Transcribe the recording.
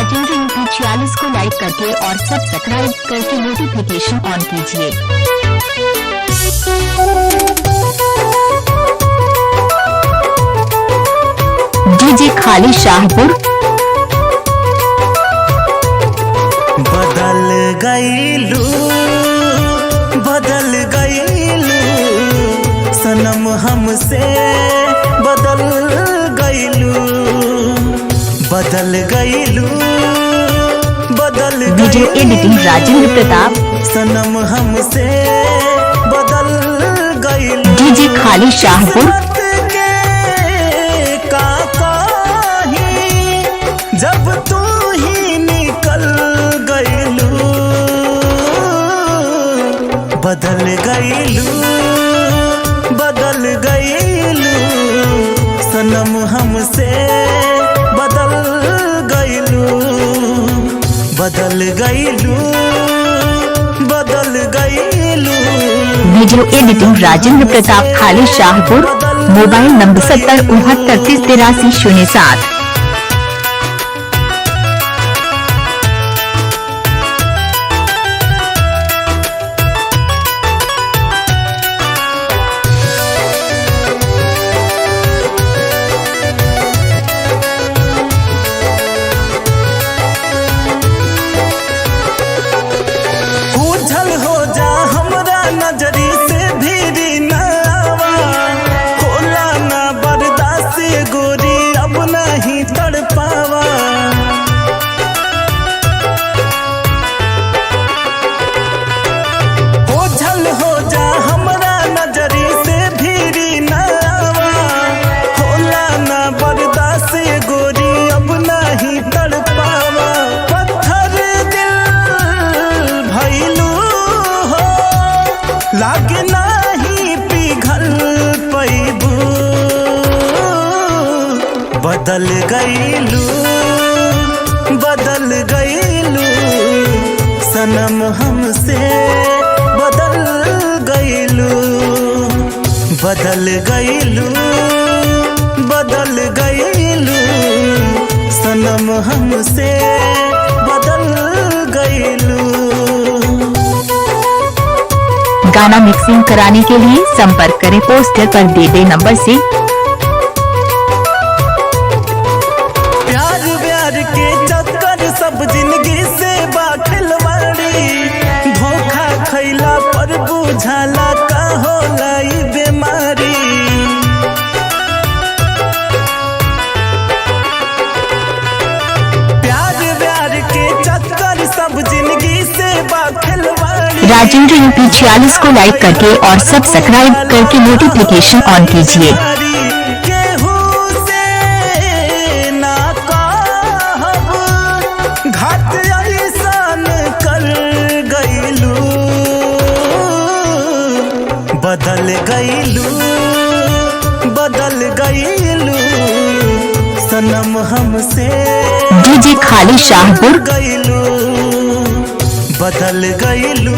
Rajendra UP 46 को लाइक करके और सब्सक्राइब करके नोटिफिकेशन ऑन कीजिए। डीजे खाली शाहपुर। बदल गईलू सनम हमसे बदल गईलू वीडियो एडिटिंग राजेंद्र प्रताप। सनम हमसे बदल गईलू डीजे खाली शाहपुर। जब तू ही निकल गईलू बदल गईलू सनम हमसे बदल गईलू वीडियो एडिटिंग राजेंद्र प्रताप खाली शाहपुर। Mobile number 7069338307। लागे नाही पिघल पैबू बदल गईलू सनम हमसे बदल गईलू सनम हमसे बदल गईलू। गाना मिक्सिंग कराने के लिए संपर्क करें पोस्टर पर दिए गए नंबर से। प्यार के चक्कर सब जिंदगी से बाखिलवाड़ी धोखा खैला पर बुझाला का होला ई बीमारी। प्यार के चक्कर सब जिंदगी से बाखिलवाड़ी। राजेंद्र यूपी 46 को लाइक करके और सब्सक्राइब करके नोटिफिकेशन ऑन कीजिए। घाट ऐसान कर गईलू बदल गईलू सनम हमसे डीजे खाली शाहपुर। बदल गईलू